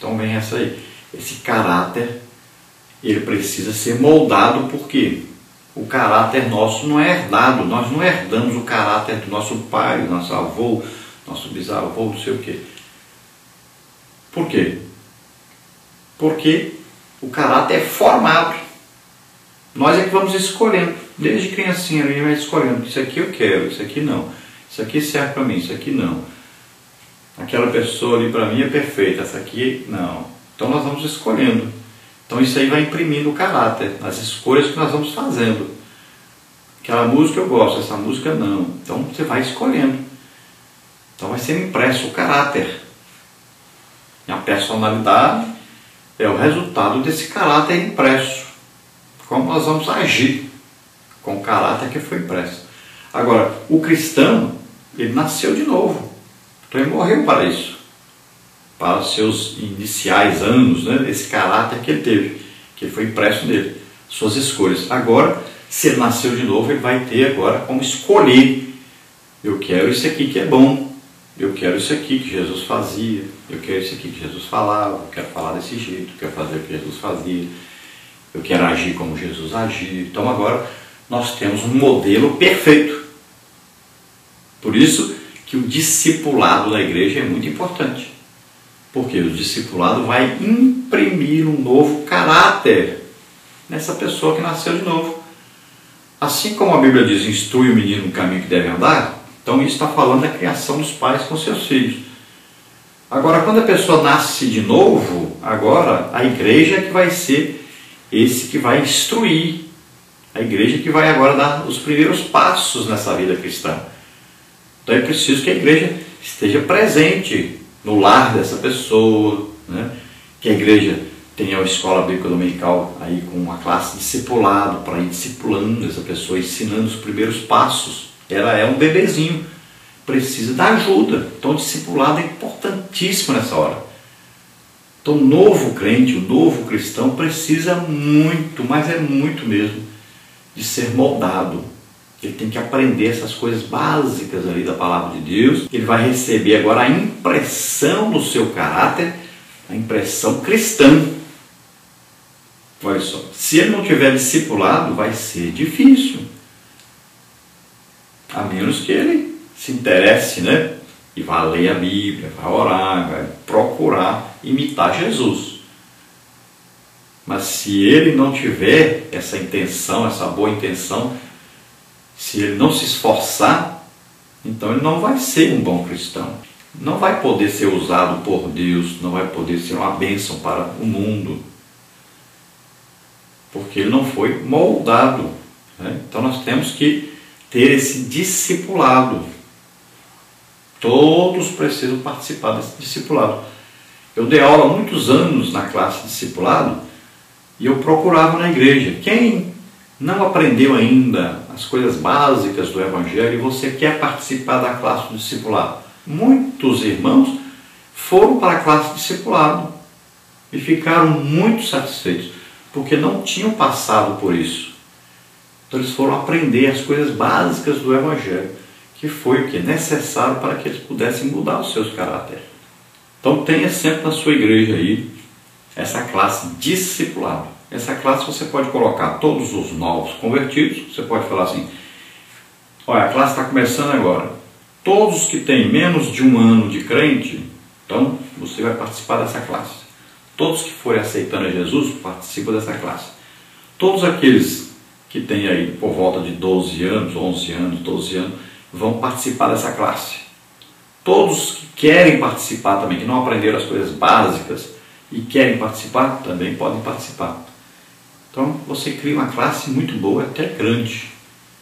Então vem essa aí. Esse caráter, ele precisa ser moldado, porque o caráter nosso não é herdado. Nós não herdamos o caráter do nosso pai, do nosso avô, nosso bisavô, não sei o quê. Por quê? Porque o caráter é formado. Nós é que vamos escolhendo. Desde criancinha a gente vai escolhendo. Isso aqui eu quero, isso aqui não. Isso aqui serve para mim, isso aqui não. Aquela pessoa ali para mim é perfeita, essa aqui não. Então nós vamos escolhendo. Então isso aí vai imprimindo o caráter, as escolhas que nós vamos fazendo. Aquela música eu gosto, essa música não. Então você vai escolhendo. Então vai ser impresso o caráter. E a personalidade é o resultado desse caráter impresso. Como nós vamos agir com o caráter que foi impresso. Agora, o cristão, ele nasceu de novo. Então ele morreu para isso. Para os seus iniciais anos, né? Esse caráter que ele teve, que foi impresso nele. Suas escolhas. Agora, se ele nasceu de novo, ele vai ter agora como escolher. Eu quero isso aqui que é bom. Eu quero isso aqui que Jesus fazia. Eu quero isso aqui que Jesus falava. Eu quero falar desse jeito. Eu quero fazer o que Jesus fazia. Eu quero agir como Jesus agia. Então agora nós temos um modelo perfeito. Por isso que o discipulado da igreja é muito importante. Porque o discipulado vai imprimir um novo caráter nessa pessoa que nasceu de novo. Assim como a Bíblia diz, instrui o menino no caminho que deve andar, então isso está falando da criação dos pais com seus filhos. Agora, quando a pessoa nasce de novo, agora a igreja é que vai ser esse que vai instruir. A igreja que vai agora dar os primeiros passos nessa vida cristã. Então é preciso que a igreja esteja presente no lar dessa pessoa, né? Que a igreja tenha uma escola bíblica dominical aí com uma classe discipulado para ir discipulando essa pessoa, ensinando os primeiros passos. Ela é um bebezinho, precisa da ajuda. Então o discipulado é importantíssimo nessa hora. Então o novo crente, o novo cristão precisa muito, mas é muito mesmo, de ser moldado. Ele tem que aprender essas coisas básicas ali da palavra de Deus. Ele vai receber agora a impressão do seu caráter, a impressão cristã. Olha só, se ele não tiver discipulado, vai ser difícil. A menos que ele se interesse, né? E vá ler a Bíblia, vai orar, vai procurar imitar Jesus. Mas se ele não tiver essa intenção, essa boa intenção, se ele não se esforçar, então ele não vai ser um bom cristão. Não vai poder ser usado por Deus, não vai poder ser uma bênção para o mundo. Porque ele não foi moldado, né? Então nós temos que ter esse discipulado. Todos precisam participar desse discipulado. Eu dei aula há muitos anos na classe de discipulado e eu procurava na igreja. Quem não aprendeu ainda as coisas básicas do Evangelho e você quer participar da classe do discipulado? Muitos irmãos foram para a classe de discipulado e ficaram muito satisfeitos, porque não tinham passado por isso. Então eles foram aprender as coisas básicas do Evangelho, que foi o que? Necessário para que eles pudessem mudar os seus caráteres. Então tenha sempre na sua igreja aí essa classe discipulado. Essa classe você pode colocar todos os novos convertidos. Você pode falar assim: olha, a classe está começando agora. Todos que têm menos de 1 ano de crente, então você vai participar dessa classe. Todos que forem aceitando a Jesus participam dessa classe. Todos aqueles que têm aí por volta de 12 anos, 11 anos, 12 anos, vão participar dessa classe. Todos que querem participar também, que não aprenderam as coisas básicas e querem participar, também podem participar. Então você cria uma classe muito boa, até grande,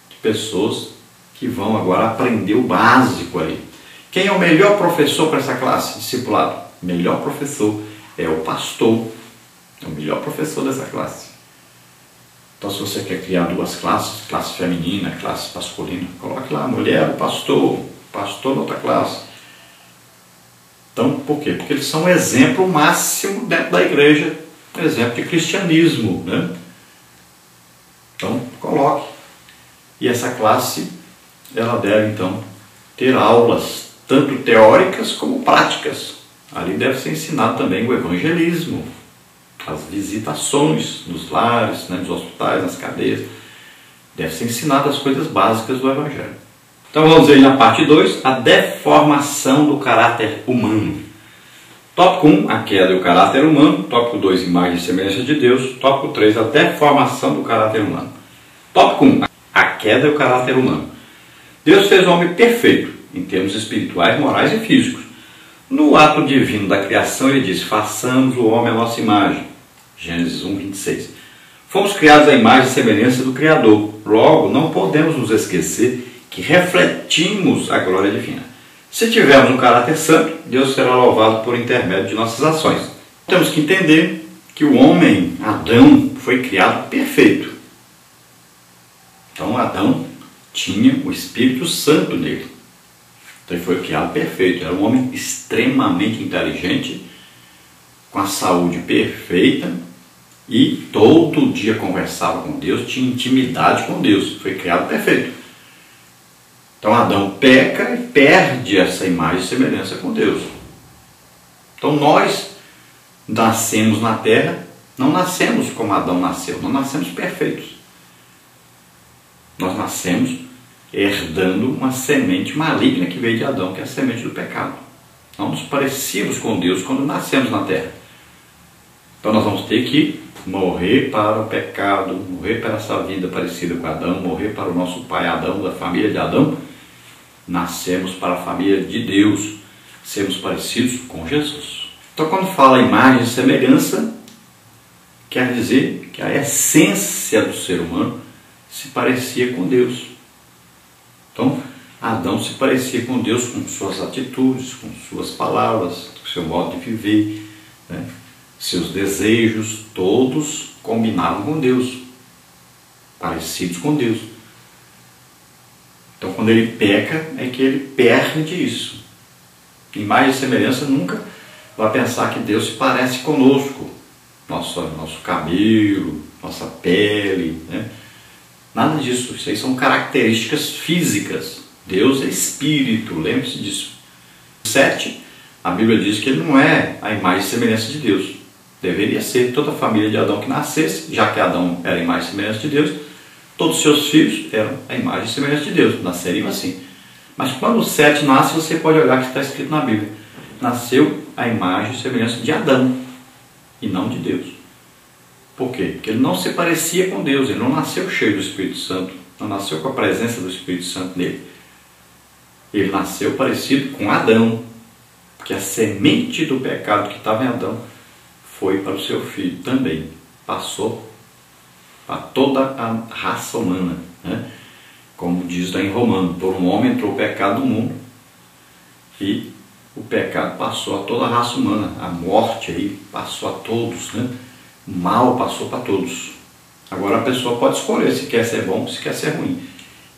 de pessoas que vão agora aprender o básico aí. Quem é o melhor professor para essa classe discipulado? O melhor professor é o pastor. É o melhor professor dessa classe. Então se você quer criar 2 classes, classe feminina, classe masculina, coloque lá, mulher, o pastor da outra classe. Então, por quê? Porque eles são um exemplo máximo dentro da igreja, um exemplo de cristianismo, né? Então, coloque. E essa classe, ela deve, então, ter aulas, tanto teóricas como práticas. Ali deve ser ensinado também o evangelismo, as visitações nos lares, nos hospitais, nas cadeias. Deve ser ensinado as coisas básicas do Evangelho. Então vamos ver na parte 2, a deformação do caráter humano. Tópico 1, a queda e o caráter humano. Tópico 2, imagem e semelhança de Deus. Tópico 3, a deformação do caráter humano. Tópico 1, a queda e o caráter humano. Deus fez o homem perfeito, em termos espirituais, morais e físicos. No ato divino da criação, ele diz: façamos o homem à nossa imagem. Gênesis 1, 26. Fomos criados à imagem e semelhança do Criador. Logo, não podemos nos esquecer que refletimos a glória divina. Se tivermos um caráter santo, Deus será louvado por intermédio de nossas ações. Temos que entender que o homem, Adão, foi criado perfeito. Então, Adão tinha o Espírito Santo nele. Então, ele foi criado perfeito. Era um homem extremamente inteligente, com a saúde perfeita, e todo dia conversava com Deus, tinha intimidade com Deus. Foi criado perfeito. Então Adão peca e perde essa imagem e semelhança com Deus. Então nós nascemos na terra, não nascemos como Adão nasceu, não nascemos perfeitos. Nós nascemos herdando uma semente maligna que veio de Adão, que é a semente do pecado. Não nos parecíamos com Deus quando nascemos na terra. Então nós vamos ter que morrer para o pecado, morrer para essa vida parecida com Adão, morrer para o nosso pai Adão, da família de Adão. Nascemos para a família de Deus, sermos parecidos com Jesus. Então quando fala imagem e semelhança, quer dizer que a essência do ser humano se parecia com Deus. Então Adão se parecia com Deus com suas atitudes, com suas palavras, com seu modo de viver, seus desejos, todos combinavam com Deus, parecidos com Deus. Então quando ele peca, é que ele perde isso. Imagem e semelhança nunca vai pensar que Deus se parece conosco, nosso cabelo, nossa pele, nada disso. Isso aí são características físicas. Deus é espírito, lembre-se disso. 7, a Bíblia diz que ele não é a imagem e semelhança de Deus. Deveria ser toda a família de Adão que nascesse, já que Adão era a imagem e semelhança de Deus, todos os seus filhos eram a imagem e semelhança de Deus, nasceriam assim. Mas quando o 7 nasce, você pode olhar o que está escrito na Bíblia. Nasceu a imagem e semelhança de Adão, e não de Deus. Por quê? Porque ele não se parecia com Deus, ele não nasceu cheio do Espírito Santo, não nasceu com a presença do Espírito Santo nele. Ele nasceu parecido com Adão, porque a semente do pecado que estava em Adão foi para o seu filho também, passou para toda a raça humana, como diz lá em Romanos: por um homem entrou o pecado no mundo, e o pecado passou a toda a raça humana, a morte aí passou a todos, o mal passou para todos. Agora a pessoa pode escolher se quer ser bom ou se quer ser ruim,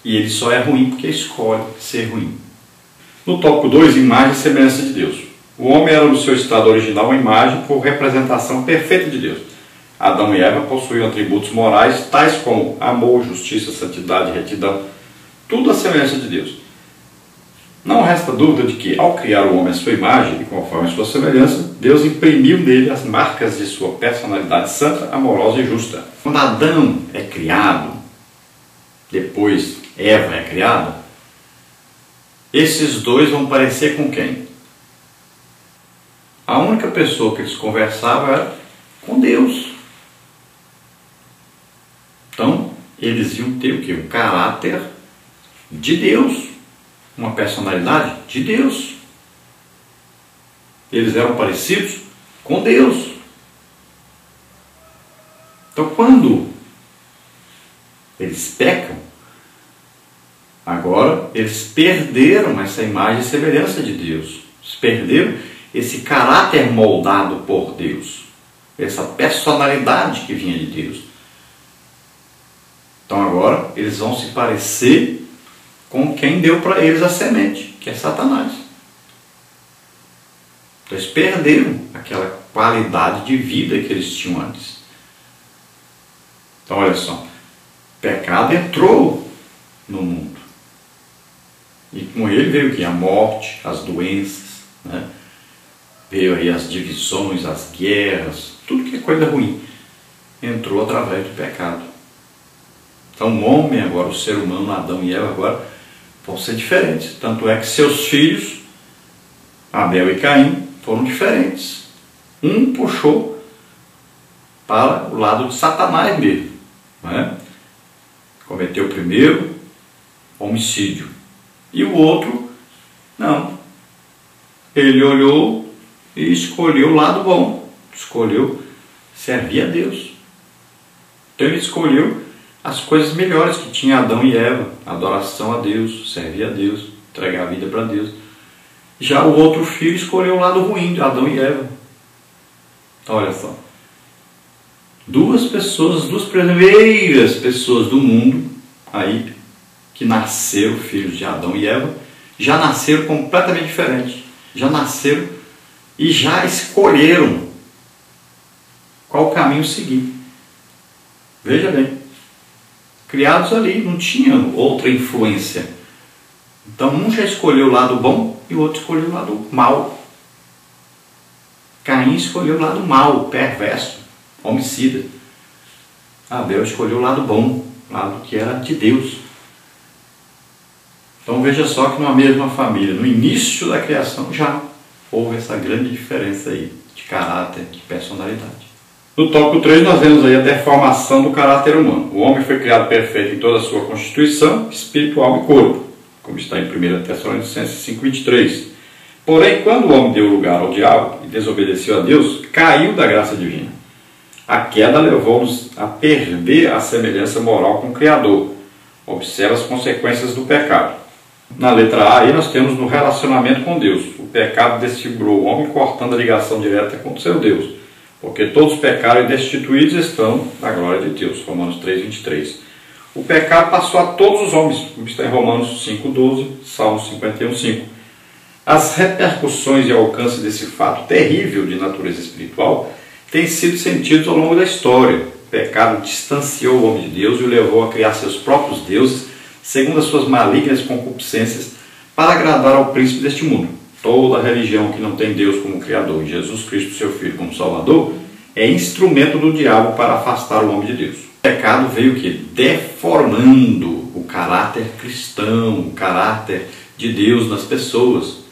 e ele só é ruim porque escolhe ser ruim. No tópico 2, imagem e semelhança de Deus. O homem era no seu estado original uma imagem por representação perfeita de Deus. Adão e Eva possuíam atributos morais tais como amor, justiça, santidade, retidão, tudo a semelhança de Deus. Não resta dúvida de que, ao criar o homem à sua imagem e conforme a sua semelhança, Deus imprimiu nele as marcas de sua personalidade santa, amorosa e justa. Quando Adão é criado, depois Eva é criada, esses dois vão parecer com quem? A única pessoa que eles conversavam era com Deus. Então, eles iam ter o quê? Um caráter de Deus, uma personalidade de Deus. Eles eram parecidos com Deus. Então, quando eles pecam, agora eles perderam essa imagem e semelhança de Deus. Eles perderam esse caráter moldado por Deus, essa personalidade que vinha de Deus. Então agora eles vão se parecer com quem deu para eles a semente, que é Satanás. Então eles perderam aquela qualidade de vida que eles tinham antes. Então olha só, o pecado entrou no mundo. E com ele veio o quê? A morte, as doenças, veio aí as divisões, as guerras, tudo que é coisa ruim, entrou através do pecado. Então o homem agora, o ser humano, Adão e Eva agora, vão ser diferentes. Tanto é que seus filhos, Abel e Caim, foram diferentes. Um puxou para o lado de Satanás mesmo, não é? Cometeu primeiro homicídio. E o outro, não. Ele olhou e escolheu o lado bom. Escolheu servir a Deus. Então ele escolheu as coisas melhores que tinha Adão e Eva. Adoração a Deus, servir a Deus, entregar a vida para Deus. Já o outro filho escolheu o lado ruim de Adão e Eva. Olha só. Duas pessoas, as duas primeiras pessoas do mundo, aí, que nasceram filhos de Adão e Eva, já nasceram completamente diferentes. Já nasceram e já escolheram qual caminho seguir. Veja bem. Criados ali, não tinha outra influência. Então um já escolheu o lado bom e o outro escolheu o lado mau. Caim escolheu o lado mau, perverso, homicida. Abel escolheu o lado bom, o lado que era de Deus. Então veja só que numa mesma família, no início da criação, já houve essa grande diferença aí de caráter, de personalidade. No tópico 3 nós vemos aí a deformação do caráter humano. O homem foi criado perfeito em toda a sua constituição, espiritual e corpo, como está em 1 Tessalonicenses 5,23. Porém, quando o homem deu lugar ao diabo e desobedeceu a Deus, caiu da graça divina. A queda levou-nos a perder a semelhança moral com o Criador. Observa as consequências do pecado. Na letra A, aí nós temos no relacionamento com Deus. O pecado desfigurou o homem, cortando a ligação direta com o seu Deus. Porque todos pecaram e destituídos estão da glória de Deus. Romanos 3,23. O pecado passou a todos os homens, como está em Romanos 5,12, Salmos 51,5. As repercussões e alcance desse fato terrível de natureza espiritual têm sido sentidos ao longo da história. O pecado distanciou o homem de Deus e o levou a criar seus próprios deuses, segundo as suas malignas concupiscências, para agradar ao príncipe deste mundo. Toda religião que não tem Deus como Criador e Jesus Cristo, seu Filho, como Salvador, é instrumento do diabo para afastar o homem de Deus. O pecado veio que deformando o caráter cristão, o caráter de Deus nas pessoas.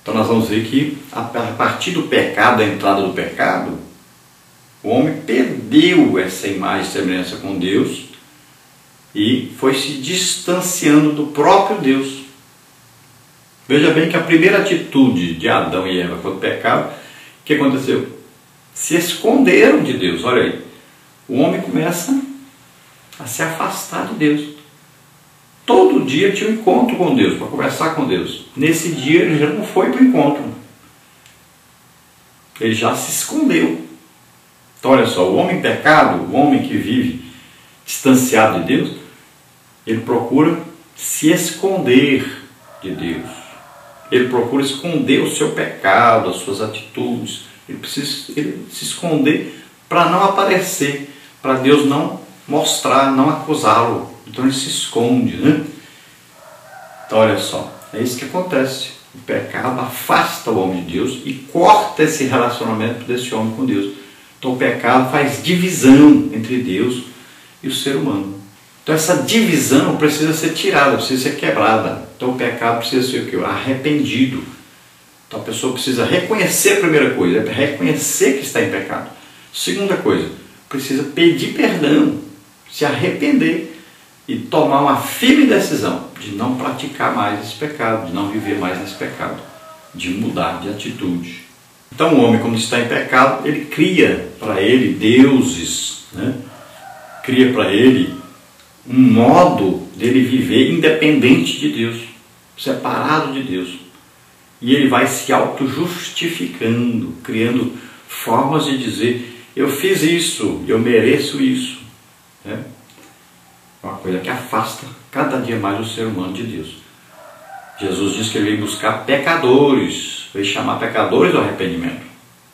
Então nós vamos ver que a partir do pecado, da entrada do pecado, o homem perdeu essa imagem e semelhança com Deus e foi se distanciando do próprio Deus. Veja bem que a primeira atitude de Adão e Eva quando pecaram, o que aconteceu? Se esconderam de Deus. Olha aí, o homem começa a se afastar de Deus. Todo dia tinha um encontro com Deus, para conversar com Deus. Nesse dia ele já não foi para o encontro. Ele já se escondeu. Então olha só, o homem pecado, o homem que vive distanciado de Deus, ele procura se esconder de Deus. Ele procura esconder o seu pecado, as suas atitudes. Ele precisa se esconder para não aparecer, para Deus não mostrar, não acusá-lo. Então ele se esconde, né? Então olha só, é isso que acontece. O pecado afasta o homem de Deus e corta esse relacionamento desse homem com Deus. Então o pecado faz divisão entre Deus e o ser humano. Então essa divisão precisa ser tirada, precisa ser quebrada. Então o pecado precisa ser o quê? Arrependido. Então a pessoa precisa reconhecer a primeira coisa, reconhecer que está em pecado. Segunda coisa, precisa pedir perdão, se arrepender e tomar uma firme decisão de não praticar mais esse pecado, de não viver mais nesse pecado, de mudar de atitude. Então o homem, quando está em pecado, ele cria para ele deuses, né? Cria para ele um modo dele viver independente de Deus, separado de Deus. E ele vai se auto-justificando, criando formas de dizer, eu fiz isso, eu mereço isso. É uma coisa que afasta cada dia mais o ser humano de Deus. Jesus diz que ele veio buscar pecadores, veio chamar pecadores ao arrependimento.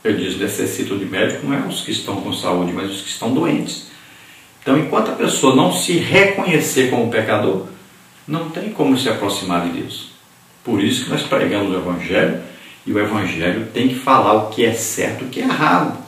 Ele diz, necessitam de médico, não é os que estão com saúde, mas os que estão doentes. Então, enquanto a pessoa não se reconhecer como pecador, não tem como se aproximar de Deus. Por isso que nós pregamos o Evangelho E o Evangelho tem que falar o que é certo e o que é errado.